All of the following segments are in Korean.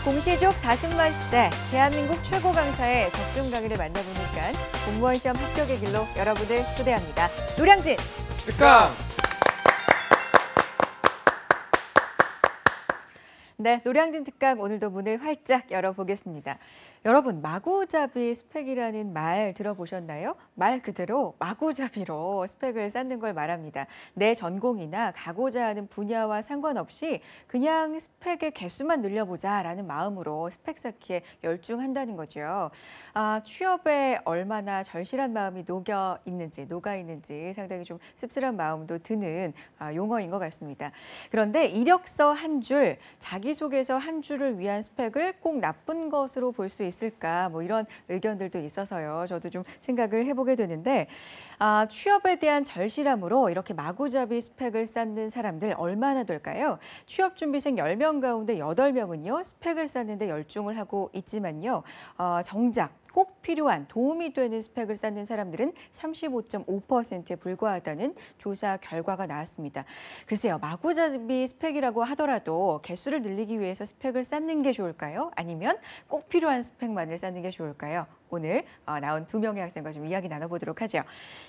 공시족 40만 시대, 대한민국 최고 강사의 적중 강의를 만나보니까 공무원 시험 합격의 길로 여러분을 초대합니다. 노량진 특강! 네, 노량진 특강 오늘도 문을 활짝 열어보겠습니다. 여러분, 마구잡이 스펙이라는 말 들어보셨나요? 말 그대로 마구잡이로 스펙을 쌓는 걸 말합니다. 내 전공이나 가고자 하는 분야와 상관없이 그냥 스펙의 개수만 늘려보자라는 마음으로 스펙 쌓기에 열중한다는 거죠. 취업에 얼마나 절실한 마음이 녹아 있는지 상당히 좀 씁쓸한 마음도 드는 용어인 것 같습니다. 그런데 이력서 한 줄, 자기소개서 한 줄을 위한 스펙을 꼭 나쁜 것으로 볼 수 있을까? 뭐 이런 의견들도 있어서요. 저도 좀 생각을 해보게 되는데 취업에 대한 절실함으로 이렇게 마구잡이 스펙을 쌓는 사람들 얼마나 될까요? 취업준비생 10명 가운데 8명은요. 스펙을 쌓는 데 열중을 하고 있지만요. 정작 꼭 필요한 도움이 되는 스펙을 쌓는 사람들은 35.5%에 불과하다는 조사 결과가 나왔습니다. 글쎄요, 마구잡이 스펙이라고 하더라도 개수를 늘리기 위해서 스펙을 쌓는 게 좋을까요? 아니면 꼭 필요한 스펙만을 쌓는 게 좋을까요? 오늘 나온 2명의 학생과 좀 이야기 나눠보도록 하죠.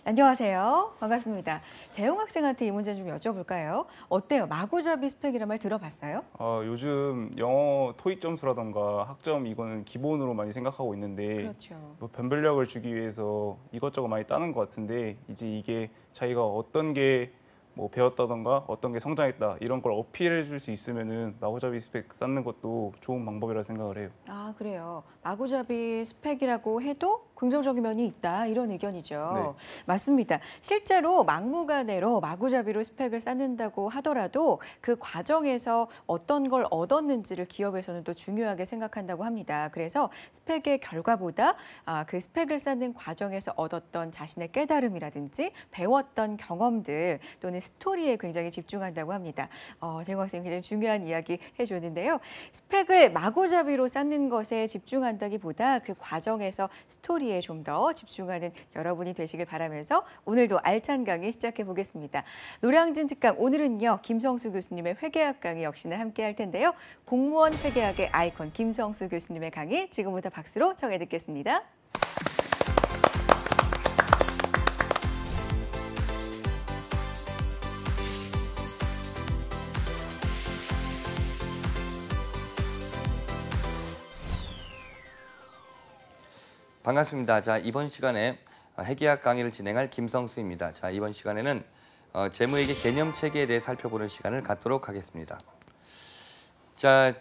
안녕하세요. 반갑습니다. 재용 학생한테 이 문제 좀 여쭤볼까요? 어때요? 마구잡이 스펙이란 말 들어봤어요? 요즘 영어 토익 점수라던가 학점 이거는 기본으로 많이 생각하고 있는데 그렇죠. 뭐 변별력을 주기 위해서 이것저것 많이 따는 것 같은데 이제 이게 자기가 어떤 게 뭐 배웠다던가 어떤 게 성장했다 이런 걸 어필해 줄 수 있으면은 마구잡이 스펙 쌓는 것도 좋은 방법이라 생각을 해요. 그래요. 마구잡이 스펙이라고 해도 긍정적인 면이 있다 이런 의견이죠. 네. 맞습니다. 실제로 막무가내로 마구잡이로 스펙을 쌓는다고 하더라도 그 과정에서 어떤 걸 얻었는지를 기업에서는 또 중요하게 생각한다고 합니다. 그래서 스펙의 결과보다 그 스펙을 쌓는 과정에서 얻었던 자신의 깨달음이라든지 배웠던 경험들 또는 스토리에 굉장히 집중한다고 합니다. 재용 학생이 굉장히 중요한 이야기 해줬는데요. 스펙을 마구잡이로 쌓는 것에 집중한다기보다 그 과정에서 스토리에 좀 더 집중하는 여러분이 되시길 바라면서 오늘도 알찬 강의 시작해 보겠습니다. 노량진 특강 오늘은요. 김성수 교수님의 회계학 강의 역시나 함께 할 텐데요. 공무원 회계학의 아이콘 김성수 교수님의 강의 지금부터 박수로 청해 듣겠습니다. 반갑습니다. 자, 이번 시간에 회계학 강의를 진행할 김성수입니다. 자, 이번 시간에는 재무회계 개념 체계에 대해 살펴보는 시간을 갖도록 하겠습니다. 자,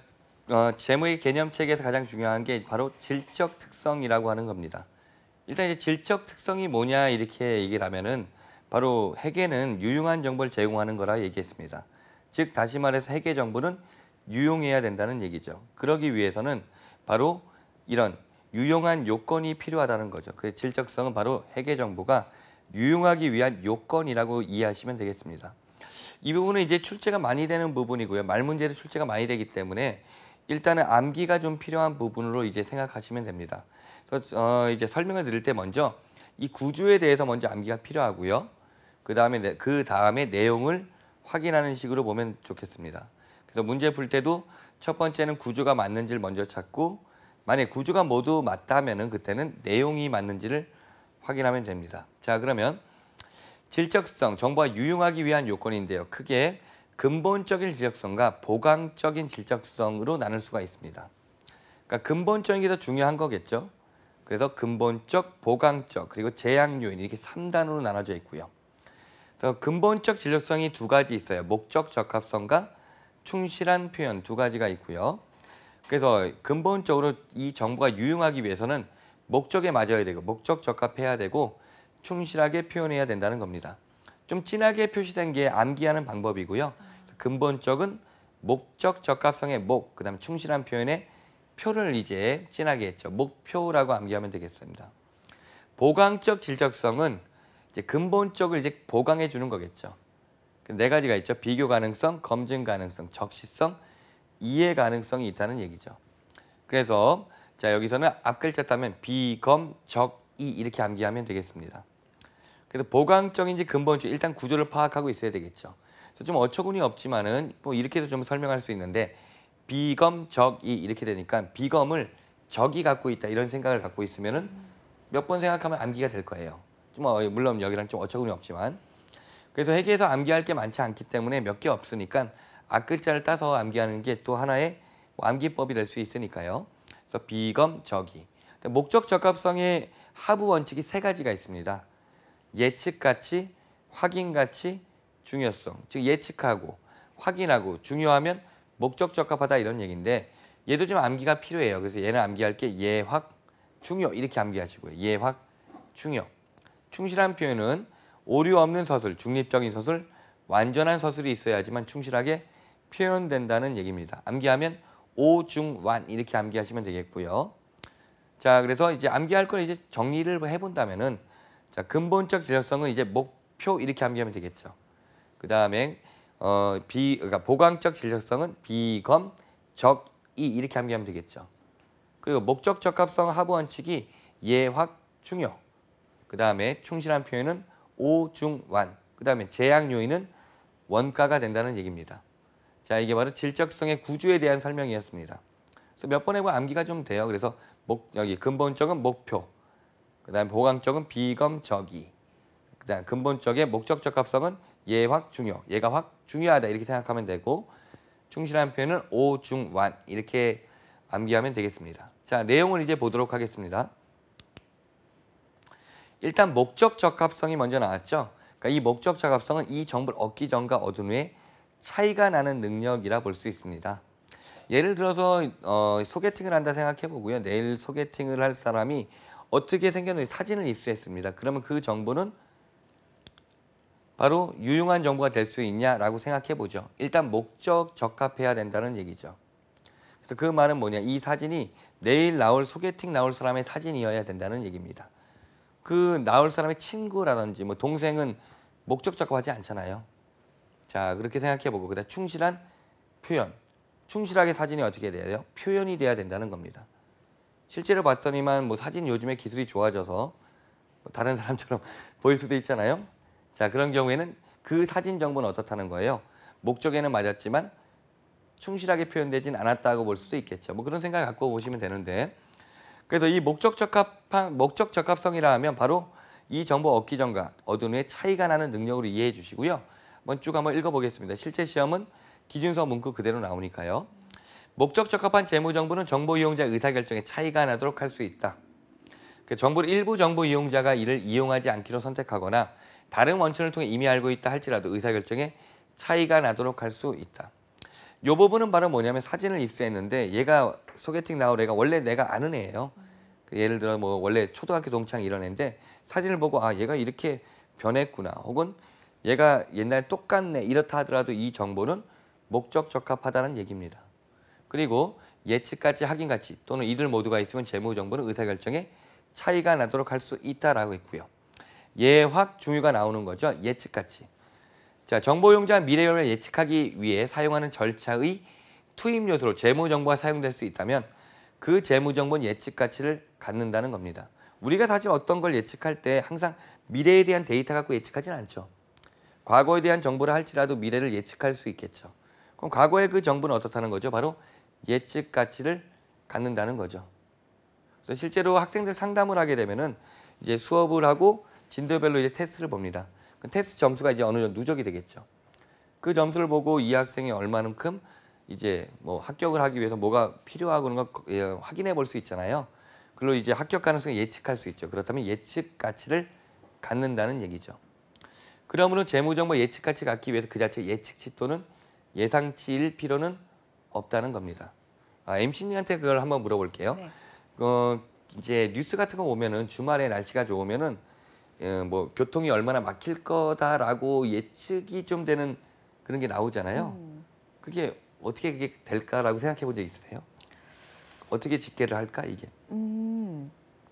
재무회계 개념 체계에서 가장 중요한 게 바로 질적 특성이라고 하는 겁니다. 일단 이제 질적 특성이 뭐냐 이렇게 얘기를 하면은 바로 회계는 유용한 정보를 제공하는 거라 얘기했습니다. 즉 다시 말해서 회계 정보는 유용해야 된다는 얘기죠. 그러기 위해서는 바로 이런 유용한 요건이 필요하다는 거죠. 그 질적성은 바로 회계 정보가 유용하기 위한 요건이라고 이해하시면 되겠습니다. 이 부분은 이제 출제가 많이 되는 부분이고요. 말문제로 출제가 많이 되기 때문에 일단은 암기가 좀 필요한 부분으로 이제 생각하시면 됩니다. 그래서 이제 설명을 드릴 때 먼저 이 구조에 대해서 먼저 암기가 필요하고요. 그 다음에 내용을 확인하는 식으로 보면 좋겠습니다. 그래서 문제 풀 때도 첫 번째는 구조가 맞는지를 먼저 찾고 만약 구조가 모두 맞다면은 그때는 내용이 맞는지를 확인하면 됩니다. 자, 그러면 질적성, 정보가 유용하기 위한 요건인데요. 크게 근본적인 질적성과 보강적인 질적성으로 나눌 수가 있습니다. 그러니까 근본적인 게 더 중요한 거겠죠. 그래서 근본적, 보강적, 그리고 제약 요인 이렇게 3단으로 나눠져 있고요. 그래서 근본적 질적성이 2가지 있어요. 목적 적합성과 충실한 표현 2가지가 있고요. 그래서 근본적으로 이 정보가 유용하기 위해서는 목적에 맞아야 되고 목적 적합해야 되고 충실하게 표현해야 된다는 겁니다. 좀 진하게 표시된 게 암기하는 방법이고요. 근본적은 목적 적합성의 목, 그다음에 충실한 표현의 표를 이제 진하게 했죠. 목표라고 암기하면 되겠습니다. 보강적 질적성은 이제 근본적을 이제 보강해 주는 거겠죠. 4가지가 있죠. 비교 가능성, 검증 가능성, 적시성, 이해 가능성이 있다는 얘기죠. 그래서 자 여기서는 앞글자 따면 비, 검, 적, 이 이렇게 암기하면 되겠습니다. 그래서 보강적인지 근본적 일단 구조를 파악하고 있어야 되겠죠. 그래서 좀 어처구니 없지만은 뭐 이렇게 해서 좀 설명할 수 있는데 비검, 적이 이렇게 되니까 비검을 적이 갖고 있다 이런 생각을 갖고 있으면은 몇 번 생각하면 암기가 될 거예요. 물론 여기랑 좀 어처구니 없지만. 그래서 회계에서 암기할 게 많지 않기 때문에 몇 개 없으니까 앞글자를 따서 암기하는 게 또 하나의 암기법이 될 수 있으니까요. 그래서 비검, 적이. 목적 적합성의 하부 원칙이 세 가지가 있습니다. 예측가치, 확인가치, 중요성. 즉 예측하고 확인하고 중요하면 목적 적합하다 이런 얘기인데 얘도 좀 암기가 필요해요. 그래서 얘는 암기할 게 예확, 중요 이렇게 암기하시고요. 예확, 중요. 충실한 표현은 오류 없는 서술, 중립적인 서술, 완전한 서술이 있어야지만 충실하게 표현된다는 얘기입니다. 암기하면 오중완 이렇게 암기하시면 되겠고요. 자, 그래서 이제 암기할 걸 이제 정리를 해본다면은 자, 근본적 지적성은 이제 목표 이렇게 암기하면 되겠죠. 그 다음에 그러니까 보강적 지적성은 비검, 적이 이렇게 암기하면 되겠죠. 그리고 목적 적합성 하부 원칙이 예확, 중요. 그 다음에 충실한 표현은 오중완. 그 다음에 제약 요인은 원가가 된다는 얘기입니다. 자, 이게 바로 질적성의 구조에 대한 설명이었습니다. 그래서 몇 번 해보면 암기가 좀 돼요. 그래서 여기 근본적은 목표, 그 다음에 보강적은 비검, 적이, 그 다음 근본적의 목적 적합성은 예확, 중요. 얘가 확 중요하다 이렇게 생각하면 되고 충실한 표현은 오중완 이렇게 암기하면 되겠습니다. 자, 내용을 이제 보도록 하겠습니다. 일단 목적 적합성이 먼저 나왔죠. 그러니까 이 목적 적합성은 이 정보를 얻기 전과 얻은 후에 차이가 나는 능력이라 볼 수 있습니다. 예를 들어서 소개팅을 한다 생각해 보고요. 내일 소개팅을 할 사람이 어떻게 생겼는지 사진을 입수했습니다. 그러면 그 정보는 바로 유용한 정보가 될 수 있냐라고 생각해 보죠. 일단 목적 적합해야 된다는 얘기죠. 그래서 그 말은 뭐냐? 이 사진이 내일 소개팅 나올 사람의 사진이어야 된다는 얘기입니다. 그 나올 사람의 친구라든지 뭐 동생은 목적 적합하지 않잖아요. 자, 그렇게 생각해 보고 그다음 충실한 표현. 충실하게 사진이 어떻게 돼요? 표현이 돼야 된다는 겁니다. 실제로 봤더니만 뭐 사진 요즘에 기술이 좋아져서 다른 사람처럼 보일 수도 있잖아요. 자, 그런 경우에는 그 사진 정보는 어떻다는 거예요? 목적에는 맞았지만 충실하게 표현되진 않았다고 볼 수도 있겠죠. 뭐 그런 생각을 갖고 보시면 되는데 그래서 이 목적 적합성이라 하면 바로 이 정보 얻기 전과 얻은 후에 차이가 나는 능력으로 이해해 주시고요. 한번 읽어보겠습니다. 실제 시험은 기준서 문구 그대로 나오니까요. 목적 적합한 재무 정보는 정보 이용자 의사결정에 차이가 나도록 할 수 있다. 일부 정보 이용자가 이를 이용하지 않기로 선택하거나 다른 원천을 통해 이미 알고 있다 할지라도 의사결정에 차이가 나도록 할 수 있다. 이 부분은 바로 뭐냐면 사진을 입수했는데 얘가 소개팅 나올 애가 원래 내가 아는 애예요. 예를 들어 뭐 원래 초등학교 동창 이런 애인데 사진을 보고 아 얘가 이렇게 변했구나 혹은 얘가 옛날에 똑같네 이렇다 하더라도 이 정보는 목적 적합하다는 얘기입니다. 그리고 예측가치, 확인가치 또는 이들 모두가 있으면 재무 정보는 의사결정에 차이가 나도록 할 수 있다라고 했고요. 예확, 중요가 나오는 거죠. 예측가치. 자, 정보 이용자 미래를 예측하기 위해 사용하는 절차의 투입 요소로 재무 정보가 사용될 수 있다면 그 재무 정보는 예측 가치를 갖는다는 겁니다. 우리가 사실 어떤 걸 예측할 때 항상 미래에 대한 데이터 갖고 예측하지는 않죠. 과거에 대한 정보를 할지라도 미래를 예측할 수 있겠죠. 그럼 과거의 그 정보는 어떻다는 거죠? 바로 예측 가치를 갖는다는 거죠. 그래서 실제로 학생들 상담을 하게 되면은 이제 수업을 하고 진도별로 이제 테스트를 봅니다. 그 테스트 점수가 이제 어느 정도 누적이 되겠죠. 그 점수를 보고 이 학생이 얼마만큼 이제 뭐 합격을 하기 위해서 뭐가 필요하고 그런 걸 확인해 볼 수 있잖아요. 그걸로 이제 합격 가능성을 예측할 수 있죠. 그렇다면 예측 가치를 갖는다는 얘기죠. 그러므로 재무정보 예측 가치 갖기 위해서 그 자체 예측치 또는 예상치일 필요는 없다는 겁니다. MC님한테 그걸 한번 물어볼게요. 네. 이제 뉴스 같은 거 보면은 주말에 날씨가 좋으면은 뭐 교통이 얼마나 막힐 거다라고 예측이 좀 되는 그런 게 나오잖아요. 그게 어떻게 그게 될까라고 생각해 본 적 있으세요? 어떻게 집계를 할까 이게?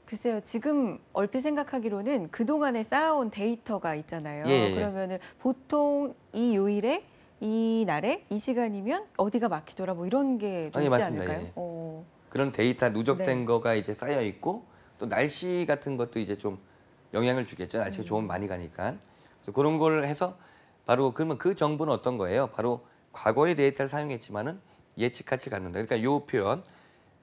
글쎄요. 지금 얼핏 생각하기로는 그동안에 쌓아온 데이터가 있잖아요. 예. 그러면은 보통 이 요일에 이 날에 이 시간이면 어디가 막히더라 뭐 이런 게 좀 있지 맞습니다. 않을까요? 예. 그런 데이터 누적된 네. 거가 이제 쌓여 있고 또 날씨 같은 것도 이제 좀 영향을 주겠죠. 날씨가 좋으면 많이 가니까. 그래서 그런 걸 해서 바로 그러면 그 정보는 어떤 거예요? 바로 과거의 데이터를 사용했지만은 예측 가치를 갖는다. 그러니까 이 표현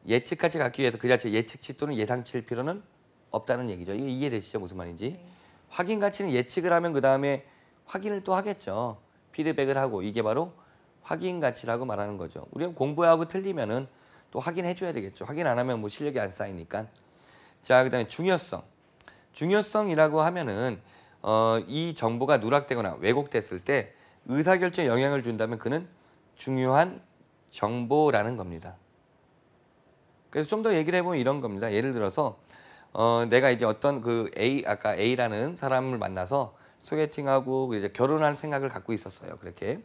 예측 가치 갖기 위해서 그 자체 예측치 또는 예상치일 필요는 없다는 얘기죠. 이거 이해되시죠? 무슨 말인지. 네. 확인 가치는 예측을 하면 그 다음에 확인을 또 하겠죠. 피드백을 하고 이게 바로 확인 가치라고 말하는 거죠. 우리가 공부하고 틀리면은 또 확인해 줘야 되겠죠. 확인 안 하면 뭐 실력이 안 쌓이니까. 자, 그다음에 중요성. 중요성이라고 하면은 이 정보가 누락되거나 왜곡됐을 때 의사결정에 영향을 준다면 그는 중요한 정보라는 겁니다. 그래서 좀 더 얘기를 해보면 이런 겁니다. 예를 들어서 내가 이제 어떤 그 아까 A라는 사람을 만나서 소개팅하고 이제 결혼할 생각을 갖고 있었어요. 그렇게.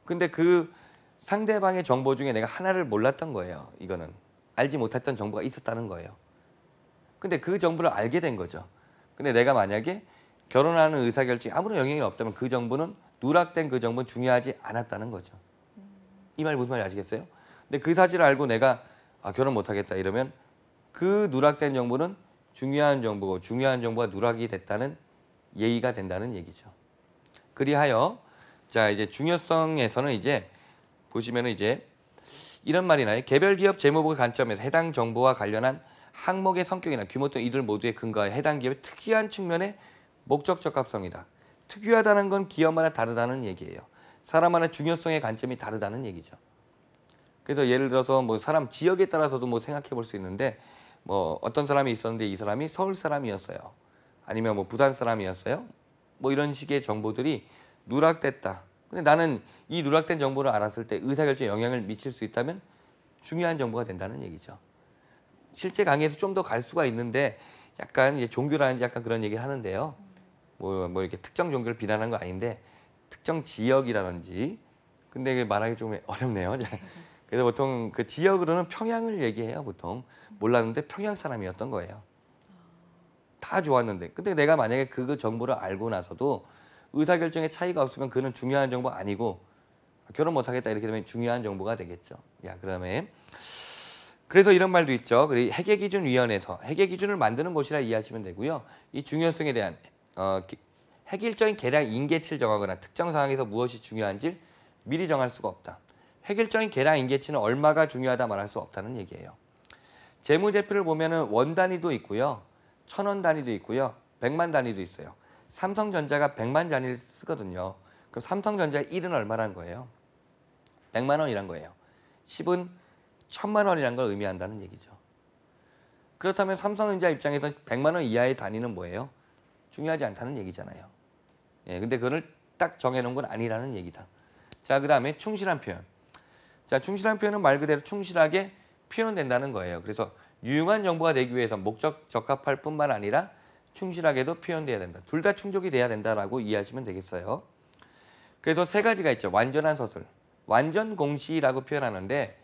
근데 그 상대방의 정보 중에 내가 하나를 몰랐던 거예요. 이거는 알지 못했던 정보가 있었다는 거예요. 근데 그 정보를 알게 된 거죠. 근데 내가 만약에 결혼하는 의사결정에 아무런 영향이 없다면 그 정보는 누락된 그 정보는 중요하지 않았다는 거죠. 이 말 무슨 말인지 아시겠어요? 근데 그 사실을 알고 내가 결혼 못하겠다 이러면 그 누락된 정보는 중요한 정보고 중요한 정보가 누락이 됐다는 예의가 된다는 얘기죠. 그리하여 자 이제 중요성에서는 이제 보시면은 이제 이런 말이 나요. 개별 기업 재무부의 관점에서 해당 정보와 관련한 항목의 성격이나 규모 등 이들 모두에 근거하여 해당 기업의 특이한 측면의 목적 적합성이다. 특유하다는 건 기업마다 다르다는 얘기예요. 사람마다 중요성의 관점이 다르다는 얘기죠. 그래서 예를 들어서 뭐 사람 지역에 따라서도 뭐 생각해 볼 수 있는데 뭐 어떤 사람이 있었는데 이 사람이 서울 사람이었어요. 아니면 뭐 부산 사람이었어요. 뭐 이런 식의 정보들이 누락됐다. 근데 나는 이 누락된 정보를 알았을 때 의사결정에 영향을 미칠 수 있다면 중요한 정보가 된다는 얘기죠. 실제 강의에서 좀 더 갈 수가 있는데 약간 이제 종교라는지 약간 그런 얘기를 하는데요. 뭐 이렇게 특정 종교를 비난하는 거 아닌데 특정 지역이라든지 근데 이게 말하기 좀 어렵네요. 그래서 보통 그 지역으로는 평양을 얘기해요. 보통 몰랐는데 평양 사람이었던 거예요. 다 좋았는데 근데 내가 만약에 그 정보를 알고 나서도 의사결정에 차이가 없으면 그는 중요한 정보 아니고 결혼 못하겠다 이렇게 되면 중요한 정보가 되겠죠. 그다음에 그래서 이런 말도 있죠. 그리고 회계기준위원회에서 회계기준을 만드는 곳이라 이해하시면 되고요. 이 중요성에 대한 획일적인 계량 인계치를 정하거나 특정 상황에서 무엇이 중요한지 미리 정할 수가 없다. 획일적인 계량 인계치는 얼마가 중요하다 말할 수 없다는 얘기예요. 재무제표를 보면은 원 단위도 있고요. 1,000원 단위도 있고요. 100만 단위도 있어요. 삼성전자가 100만 단위를 쓰거든요. 그럼 삼성전자 1은 얼마란 거예요? 100만 원이란 거예요. 10은 1,000만 원이란 걸 의미한다는 얘기죠. 그렇다면 삼성전자 입장에서 100만 원 이하의 단위는 뭐예요? 중요하지 않다는 얘기잖아요. 근데 그걸 딱 정해놓은 건 아니라는 얘기다. 자, 그 다음에 충실한 표현. 자, 충실한 표현은 말 그대로 충실하게 표현된다는 거예요. 그래서 유용한 정보가 되기 위해서 목적 적합할 뿐만 아니라 충실하게도 표현돼야 된다. 둘 다 충족이 돼야 된다라고 이해하시면 되겠어요. 그래서 세 가지가 있죠. 완전한 서술, 완전 공시라고 표현하는데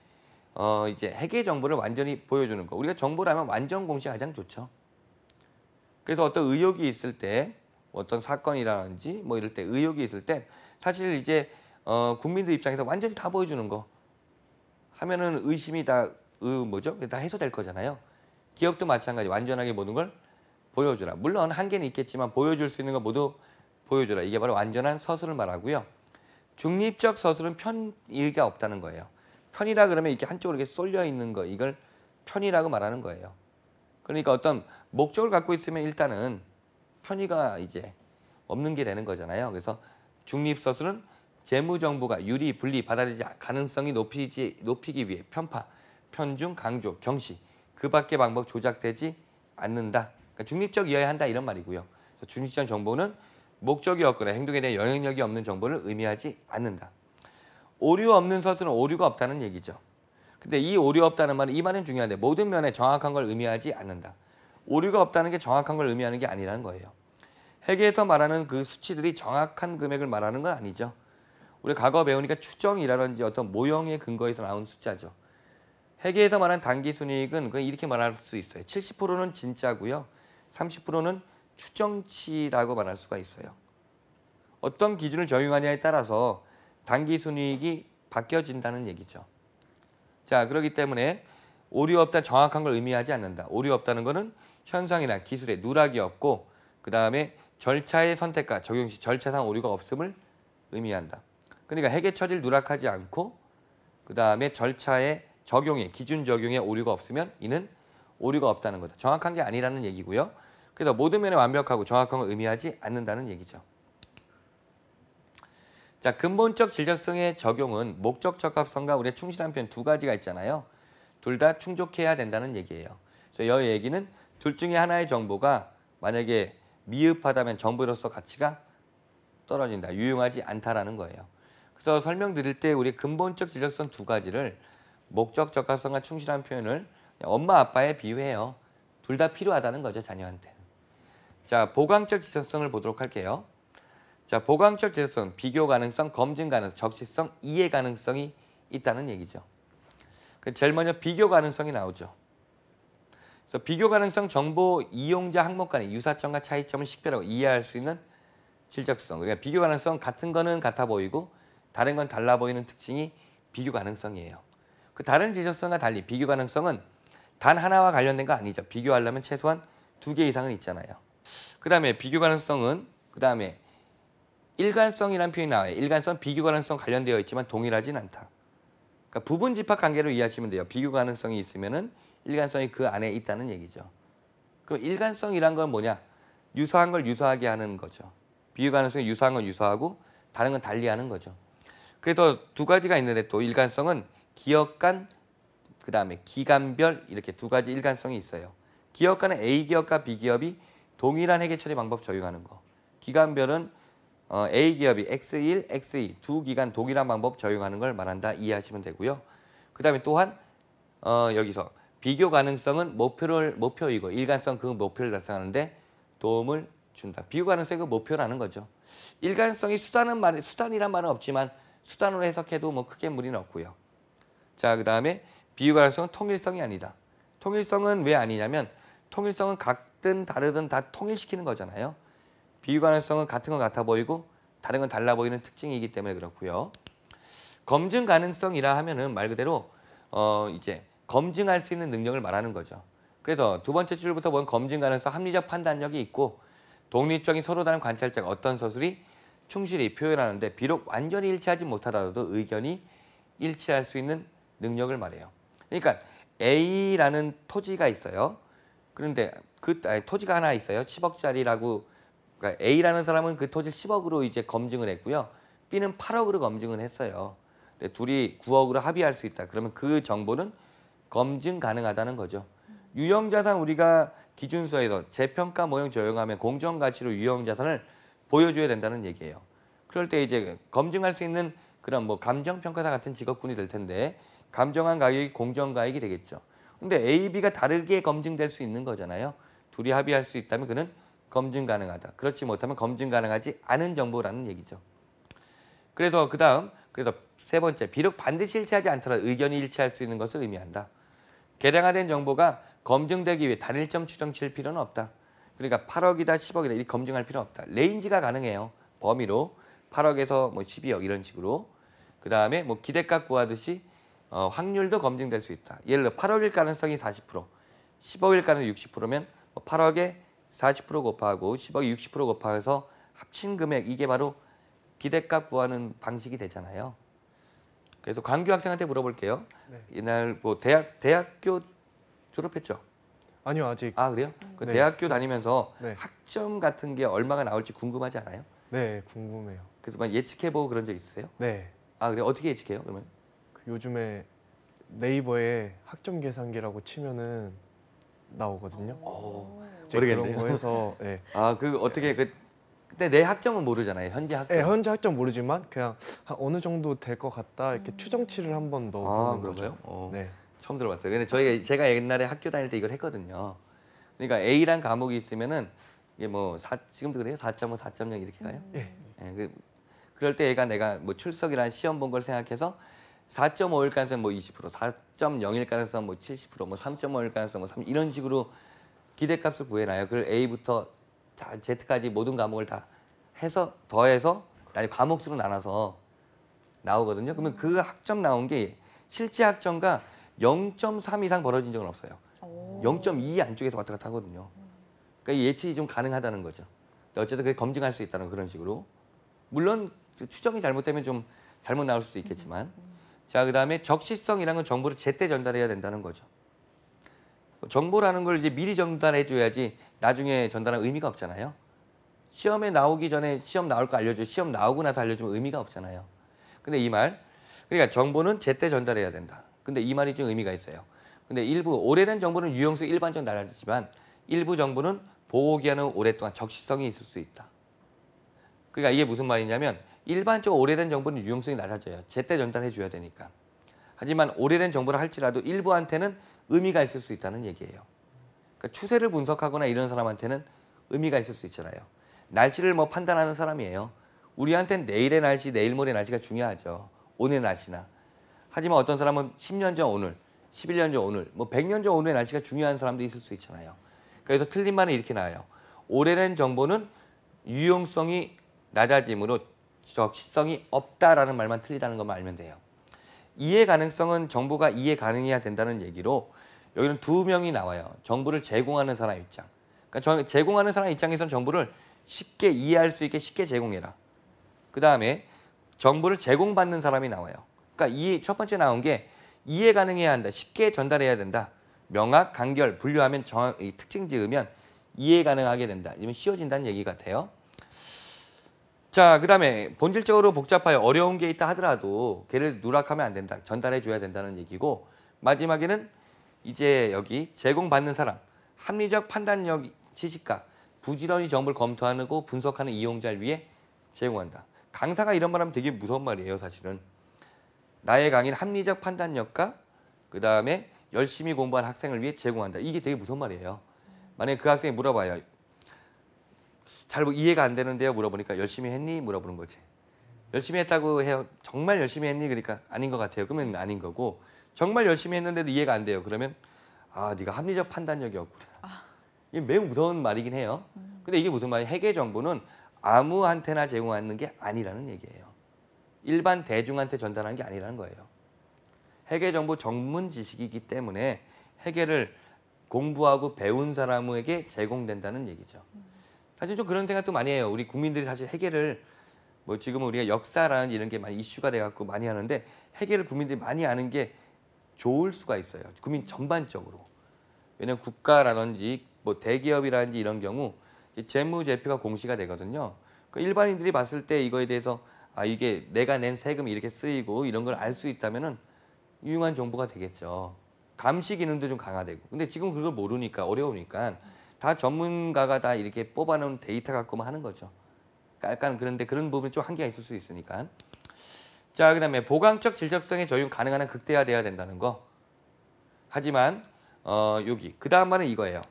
이제 회계 정보를 완전히 보여주는 거. 우리가 정보라면 완전 공시가 가장 좋죠. 그래서 어떤 의혹이 있을 때 어떤 사건이라든지 뭐 이럴 때 의혹이 있을 때 사실 이제 국민들 입장에서 완전히 다 보여주는 거 하면은 의심이 다 해소될 거잖아요. 기업도 마찬가지 완전하게 모든 걸 보여주라. 물론 한계는 있겠지만 보여줄 수 있는 거 모두 보여주라. 이게 바로 완전한 서술을 말하고요. 중립적 서술은 편의가 없다는 거예요. 편이라 그러면 이렇게 한쪽으로 이렇게 쏠려 있는 거 이걸 편이라고 말하는 거예요. 그러니까 어떤 목적을 갖고 있으면 일단은 편의가 이제 없는 게 되는 거잖아요. 그래서 중립 서술은 재무 정보가 유리, 불리, 받아들이지 가능성이 높이기 위해 편파, 편중, 강조, 경시 그 밖의 방법 조작되지 않는다. 그러니까 중립적이어야 한다 이런 말이고요. 그래서 중립적 정보는 목적이 없거나 행동에 대한 영향력이 없는 정보를 의미하지 않는다. 오류 없는 서술은 오류가 없다는 얘기죠. 근데 이 오류 없다는 말은 이 말은 중요한데 모든 면에 정확한 걸 의미하지 않는다. 오류가 없다는 게 정확한 걸 의미하는 게 아니라는 거예요. 회계에서 말하는 그 수치들이 정확한 금액을 말하는 건 아니죠. 우리 과거 배우니까 추정이라든지 어떤 모형의 근거에서 나온 숫자죠. 회계에서 말하는 당기순이익은 그냥 이렇게 말할 수 있어요. 70%는 진짜고요. 30%는 추정치라고 말할 수가 있어요. 어떤 기준을 적용하냐에 따라서 당기순이익이 바뀌어진다는 얘기죠. 자, 그렇기 때문에 오류 없다 정확한 걸 의미하지 않는다. 오류 없다는 것은 현상이나 기술에 누락이 없고 그 다음에 절차의 선택과 적용 시 절차상 오류가 없음을 의미한다. 그러니까 회계 처리를 누락하지 않고 그다음에 절차의 적용에 기준 적용에 오류가 없으면 이는 오류가 없다는 거다. 정확한 게 아니라는 얘기고요. 그래서 모든 면에 완벽하고 정확한 걸 의미하지 않는다는 얘기죠. 자, 근본적 질적성의 적용은 목적 적합성과 우리의 충실한 표현 두 가지가 있잖아요. 둘 다 충족해야 된다는 얘기예요. 그래서 이 얘기는 둘 중에 하나의 정보가 만약에 미흡하다면 정보로서 가치가 떨어진다, 유용하지 않다라는 거예요. 그래서 설명드릴 때 우리 근본적 질적성 두 가지를 목적 적합성과 충실한 표현을 엄마 아빠에 비유해요. 둘 다 필요하다는 거죠, 자녀한테는. 자, 보강적 질적성을 보도록 할게요. 자, 보강적 질적성, 비교 가능성, 검증 가능성, 적시성, 이해 가능성이 있다는 얘기죠. 제일 먼저 비교 가능성이 나오죠. 그래서 비교 가능성 정보 이용자 항목 간의 유사점과 차이점을 식별하고 이해할 수 있는 질적성. 그러니까 비교 가능성 같은 거는 같아 보이고 다른 건 달라 보이는 특징이 비교 가능성이에요. 그 다른 질적성과 달리 비교 가능성은 단 하나와 관련된 거 아니죠. 비교하려면 최소한 2개 이상은 있잖아요. 그 다음에 비교 가능성은 그 다음에 일관성이라는 표현이 나와요. 일관성, 비교 가능성 관련되어 있지만 동일하진 않다. 그러니까 부분 집합 관계로 이해하시면 돼요. 비교 가능성이 있으면은 일관성이 그 안에 있다는 얘기죠. 그럼 일관성이란 건 뭐냐? 유사한 걸 유사하게 하는 거죠. 비교 가능성이 유사한 건 유사하고 다른 건 달리하는 거죠. 그래서 두 가지가 있는데 또 일관성은 기업 간, 그 다음에 기간별 이렇게 두 가지 일관성이 있어요. 기업 간은 A 기업과 B 기업이 동일한 회계 처리 방법 적용하는 거. 기간별은 A 기업이 X1, X2 두 기간 동일한 방법 적용하는 걸 말한다. 이해하시면 되고요. 그 다음에 또한 여기서 비교 가능성은 목표이고 일관성 그 목표를 달성하는데 도움을 준다. 비교 가능성이 그 목표라는 거죠. 일관성이 수단이란 말은 없지만 수단으로 해석해도 뭐 크게 무리는 없고요. 자, 그 다음에 비교 가능성은 통일성이 아니다. 통일성은 왜 아니냐면 통일성은 같든 다르든 다 통일시키는 거잖아요. 비교 가능성은 같은 건 같아 보이고 다른 건 달라 보이는 특징이기 때문에 그렇고요. 검증 가능성이라 하면은 말 그대로 이제 검증할 수 있는 능력을 말하는 거죠. 그래서 두 번째 줄부터 보면 검증 가능성, 합리적 판단력이 있고 독립적인 서로 다른 관찰자가 어떤 서술이 충실히 표현하는데 비록 완전히 일치하지 못하더라도 의견이 일치할 수 있는 능력을 말해요. 그러니까 A라는 토지가 있어요. 그런데 그 토지가 하나 있어요. 10억짜리라고. 그러니까 A라는 사람은 그 토지를 10억으로 이제 검증을 했고요. B는 8억으로 검증을 했어요. 근데 둘이 9억으로 합의할 수 있다. 그러면 그 정보는 검증 가능하다는 거죠. 유형자산 우리가 기준서에서 재평가 모형 적용하면 공정가치로 유형자산을 보여줘야 된다는 얘기예요. 그럴 때 이제 검증할 수 있는 그런 뭐 감정평가사 같은 직업군이 될 텐데 감정한 가액이 공정가액이 되겠죠. 근데 A, B가 다르게 검증될 수 있는 거잖아요. 둘이 합의할 수 있다면 그는 검증 가능하다. 그렇지 못하면 검증 가능하지 않은 정보라는 얘기죠. 그래서 그래서 세 번째, 비록 반드시 일치하지 않더라도 의견이 일치할 수 있는 것을 의미한다. 개량화된 정보가 검증되기 위해 단일점 추정치일 필요는 없다. 그러니까 8억이다 10억이다 이렇게 검증할 필요는 없다. 레인지가 가능해요. 범위로 8억에서 뭐 12억 이런 식으로. 그 다음에 뭐 기대값 구하듯이 확률도 검증될 수 있다. 예를 들어 8억일 가능성이 40%, 10억일 가능성이 60%면 8억에 40% 곱하고 10억에 60% 곱하여서 합친 금액 이게 바로 기대값 구하는 방식이 되잖아요. 그래서 광규 학생한테 물어볼게요. 네. 옛날 뭐 대학교 졸업했죠? 아니요, 아직. 아 그래요? 그 네. 대학교 다니면서 네. 학점 같은 게 얼마가 나올지 궁금하지 않아요? 네, 궁금해요. 그래서 막 예측해보고 그런 적 있으세요? 네. 아 그래 어떻게 예측해요? 그러면? 그 요즘에 네이버에 학점 계산기라고 치면은 나오거든요. 이제 모르겠네요. 그런 거에서 네. 아 그 어떻게 그때 내 학점은 모르잖아요. 현재 학점. 네, 현재 학점 모르지만 그냥 어느 정도 될 것 같다 이렇게 추정치를 한 번 더 아 보는 그런가요? 거죠. 네. 처음 들어봤어요. 근데 제가 옛날에 학교 다닐 때 이걸 했거든요. 그러니까 A란 과목이 있으면은 이게 뭐 지금도 그래요? 4.5, 4.0 이렇게 가요? 예. 예, 그럴 때 내가 뭐 출석이라는 시험 본 걸 생각해서 4.5일 가능성 뭐 20%, 4.0일 가능성 뭐 70%, 뭐 3.5일 가능성 뭐 3 이런 식으로 기대값을 구해놔요. 그걸 A부터 Z까지 모든 과목을 다 해서 더해서 아니 과목수로 나눠서 나오거든요. 그러면 그 학점 나온 게 실제 학점과 0.3 이상 벌어진 적은 없어요. 0.2 안쪽에서 왔다 갔다 하거든요. 그러니까 예측이 좀 가능하다는 거죠. 어쨌든 그게 검증할 수 있다는 그런 식으로. 물론 추정이 잘못되면 좀 잘못 나올 수도 있겠지만 자, 그다음에 적시성이라는 건 정보를 제때 전달해야 된다는 거죠. 정보라는 걸 이제 미리 전달해 줘야지 나중에 전달할 의미가 없잖아요. 시험에 나오기 전에 시험 나올 거 알려줘. 시험 나오고 나서 알려주면 의미가 없잖아요. 근데 이 말, 그러니까 정보는 제때 전달해야 된다. 근데 이 말이 좀 의미가 있어요. 근데 일부 오래된 정보는 유용성이 일반적으로 낮아지지만 일부 정보는 보호 기한은 오랫동안 적시성이 있을 수 있다. 그러니까 이게 무슨 말이냐면 일반적으로 오래된 정보는 유용성이 낮아져요. 제때 전달해 줘야 되니까. 하지만 오래된 정보를 할지라도 일부한테는 의미가 있을 수 있다는 얘기예요. 그러니까 추세를 분석하거나 이런 사람한테는 의미가 있을 수 있잖아요. 날씨를 뭐 판단하는 사람이에요. 우리한테는 내일의 날씨, 내일 모레 날씨가 중요하죠. 오늘의 날씨나. 하지만 어떤 사람은 10년 전 오늘, 11년 전 오늘, 뭐 100년 전 오늘의 날씨가 중요한 사람도 있을 수 있잖아요. 그래서 틀린 말은 이렇게 나와요. 오래된 정보는 유용성이 낮아지므로 적시성이 없다라는 말만 틀리다는 것만 알면 돼요. 이해 가능성은 정보가 이해 가능해야 된다는 얘기로 여기는 두 명이 나와요. 정보를 제공하는 사람 입장. 그러니까 제공하는 사람 입장에서는 정보를 쉽게 이해할 수 있게 쉽게 제공해라. 그 다음에 정보를 제공받는 사람이 나와요. 그러니까 첫 번째 나온 게 이해 가능해야 한다. 쉽게 전달해야 된다. 명확, 간결, 분류하면 정확히 특징 지으면 이해 가능하게 된다. 이러면 쉬워진다는 얘기 같아요. 자, 그 다음에 본질적으로 복잡하여 어려운 게 있다 하더라도 걔를 누락하면 안 된다. 전달해 줘야 된다는 얘기고 마지막에는 이제 여기 제공받는 사람, 합리적 판단력, 지식과 부지런히 정보를 검토하고 분석하는 이용자를 위해 제공한다. 강사가 이런 말 하면 되게 무서운 말이에요, 사실은. 나의 강의는 합리적 판단력과 그 다음에 열심히 공부한 학생을 위해 제공한다. 이게 되게 무서운 말이에요. 만약에 그 학생이 물어봐요. 잘 이해가 안 되는데요. 물어보니까 열심히 했니? 물어보는 거지. 열심히 했다고 해요. 정말 열심히 했니? 그러니까 아닌 것 같아요. 그러면 아닌 거고 정말 열심히 했는데도 이해가 안 돼요. 그러면 아, 네가 합리적 판단력이 없구나. 이게 매우 무서운 말이긴 해요. 근데 이게 무슨 말이에요? 회계 정보는 아무한테나 제공하는 게 아니라는 얘기예요. 일반 대중한테 전달하는 게 아니라는 거예요. 회계 정보 전문 지식이기 때문에 회계를 공부하고 배운 사람에게 제공된다는 얘기죠. 사실 좀 그런 생각도 많이 해요. 우리 국민들이 사실 회계를 뭐 지금은 우리가 역사라는 이런 게 많이 이슈가 돼갖고 많이 하는데 회계를 국민들이 많이 아는 게 좋을 수가 있어요. 국민 전반적으로. 왜냐하면 국가라든지 뭐 대기업이라든지 이런 경우 재무제표가 공시가 되거든요. 그러니까 일반인들이 봤을 때 이거에 대해서 아, 이게 내가 낸 세금이 이렇게 쓰이고 이런 걸 알 수 있다면은 유용한 정보가 되겠죠. 감시 기능도 좀 강화되고. 근데 지금 그걸 모르니까 어려우니까 다 전문가가 다 이렇게 뽑아놓은 데이터 갖고만 하는 거죠. 약간 그런데 그런 부분이 좀 한계가 있을 수 있으니까. 자, 그다음에 보강적 질적성의 적용 가능한 한 극대화돼야 된다는 거. 하지만 여기 그 다음 말은 이거예요.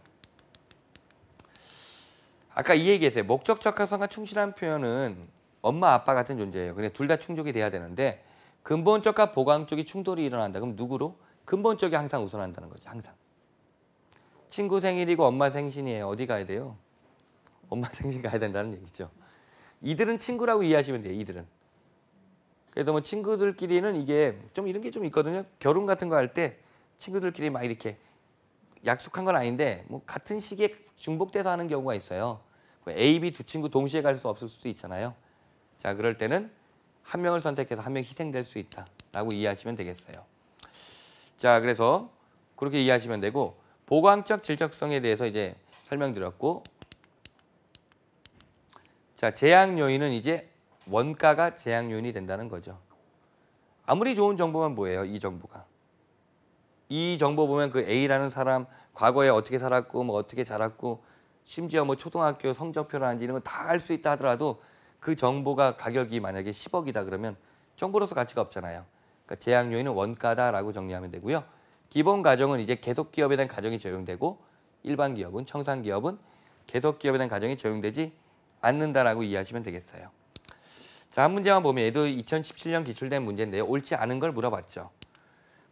아까 이 얘기했어요. 목적 적합성과 충실한 표현은 엄마 아빠 같은 존재예요. 근데 둘 다 충족이 돼야 되는데 근본적과 보강적이 충돌이 일어난다. 그럼 누구로? 근본적이 항상 우선한다는 거죠. 항상. 친구 생일이고 엄마 생신이에요. 어디 가야 돼요? 엄마 생신 가야 된다는 얘기죠. 이들은 친구라고 이해하시면 돼요. 이들은. 그래서 뭐 친구들끼리는 이게 좀 이런 게 좀 있거든요. 결혼 같은 거 할 때 친구들끼리 막 이렇게 약속한 건 아닌데 뭐 같은 시기에 중복돼서 하는 경우가 있어요. A, B 두 친구 동시에 갈 수 없을 수 있잖아요. 자, 그럴 때는 한 명을 선택해서 한 명이 희생될 수 있다라고 이해하시면 되겠어요. 자, 그래서 그렇게 이해하시면 되고 보강적 질적성에 대해서 이제 설명드렸고 자, 제약 요인은 이제 원가가 제약 요인이 된다는 거죠. 아무리 좋은 정보면 뭐예요? 이 정보가. 이 정보 보면 그 A라는 사람 과거에 어떻게 살았고 뭐 어떻게 자랐고 심지어 뭐 초등학교 성적표라든지 이런 거 다 알 수 있다 하더라도 그 정보가 가격이 만약에 10억이다 그러면 정보로서 가치가 없잖아요. 그러니까 제약 요인은 원가다라고 정리하면 되고요. 기본 가정은 이제 계속 기업에 대한 가정이 적용되고 일반 기업은 청산 기업은 계속 기업에 대한 가정이 적용되지 않는다라고 이해하시면 되겠어요. 자, 한 문제만 보면 얘도 2017년 기출된 문제인데요. 옳지 않은 걸 물어봤죠.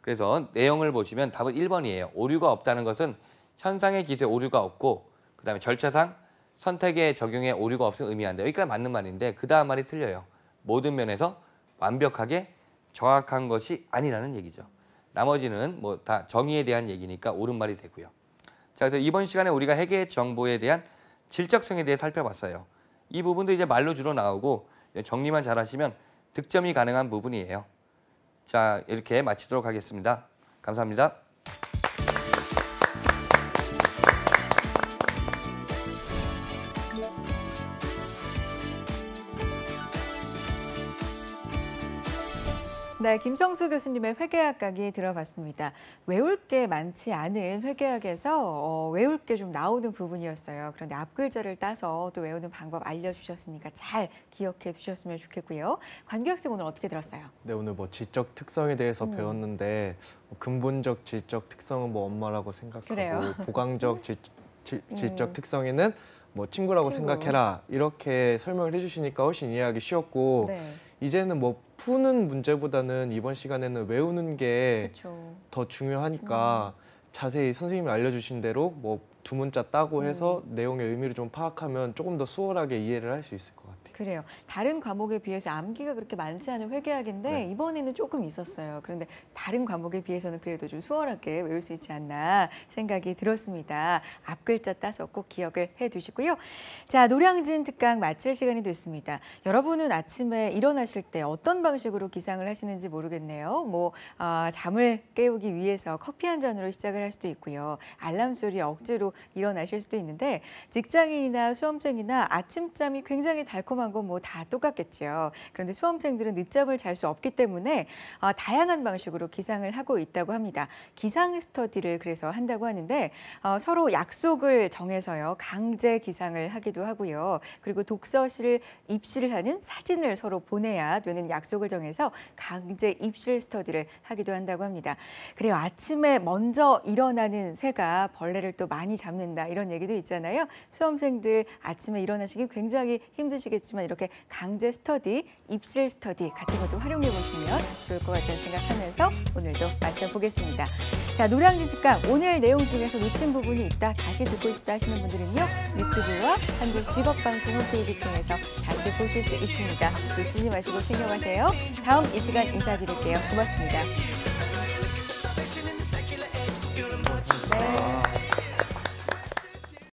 그래서 내용을 보시면 답은 1번이에요. 오류가 없다는 것은 현상의 기술에 오류가 없고 그다음에 절차상 선택에 적용에 오류가 없음을 의미한다. 여기까지 맞는 말인데 그 다음 말이 틀려요. 모든 면에서 완벽하게 정확한 것이 아니라는 얘기죠. 나머지는 뭐 다 정의에 대한 얘기니까 옳은 말이 되고요. 자, 그래서 이번 시간에 우리가 회계 정보에 대한 질적성에 대해 살펴봤어요. 이 부분도 이제 말로 주로 나오고 정리만 잘하시면 득점이 가능한 부분이에요. 자, 이렇게 마치도록 하겠습니다. 감사합니다. 네, 김성수 교수님의 회계학 강의 들어봤습니다. 외울 게 많지 않은 회계학에서 외울 게 좀 나오는 부분이었어요. 그런데 앞글자를 따서 또 외우는 방법 알려주셨으니까 잘 기억해 두셨으면 좋겠고요. 관규 학생 오늘 어떻게 들었어요? 네, 오늘 뭐 지적 특성에 대해서 배웠는데 뭐 근본적 지적 특성은 뭐 엄마라고 생각하고 그래요. 보강적 지적 특성에는 뭐 친구라고 친구. 생각해라 이렇게 설명을 해주시니까 훨씬 이해하기 쉬웠고 네, 이제는 뭐 푸는 문제보다는 이번 시간에는 외우는 게 그렇죠. 더 중요하니까 자세히 선생님이 알려주신 대로 뭐 두 문자 따고 해서 내용의 의미를 좀 파악하면 조금 더 수월하게 이해를 할 수 있을 것 같아요. 그래요. 다른 과목에 비해서 암기가 그렇게 많지 않은 회계학인데 네. 이번에는 조금 있었어요. 그런데 다른 과목에 비해서는 그래도 좀 수월하게 외울 수 있지 않나 생각이 들었습니다. 앞글자 따서 꼭 기억을 해두시고요. 자, 노량진 특강 마칠 시간이 됐습니다. 여러분은 아침에 일어나실 때 어떤 방식으로 기상을 하시는지 모르겠네요. 잠을 깨우기 위해서 커피 한 잔으로 시작을 할 수도 있고요. 알람 소리 억지로 일어나실 수도 있는데 직장인이나 수험생이나 아침잠이 굉장히 달콤한 건 뭐 다 똑같겠죠. 그런데 수험생들은 늦잠을 잘 수 없기 때문에 다양한 방식으로 기상을 하고 있다고 합니다. 기상 스터디를 그래서 한다고 하는데 서로 약속을 정해서요. 강제 기상을 하기도 하고요. 그리고 독서실을 입시를 하는 사진을 서로 보내야 되는 약속을 정해서 강제 입실 스터디를 하기도 한다고 합니다. 그래요. 아침에 먼저 일어나는 새가 벌레를 또 많이 잡는다 이런 얘기도 있잖아요. 수험생들 아침에 일어나시기 굉장히 힘드시겠지만 이렇게 강제 스터디, 입실 스터디 같은 것도 활용해 보시면 좋을 것 같다는 생각하면서 오늘도 마쳐보겠습니다. 자, 노량진 특강 오늘 내용 중에서 놓친 부분이 있다, 다시 듣고 싶다 하시는 분들은요. 유튜브와 한국직업방송 홈페이지 통해서 다시 보실 수 있습니다. 놓치지 마시고 챙겨가세요. 다음 이 시간 인사드릴게요. 고맙습니다.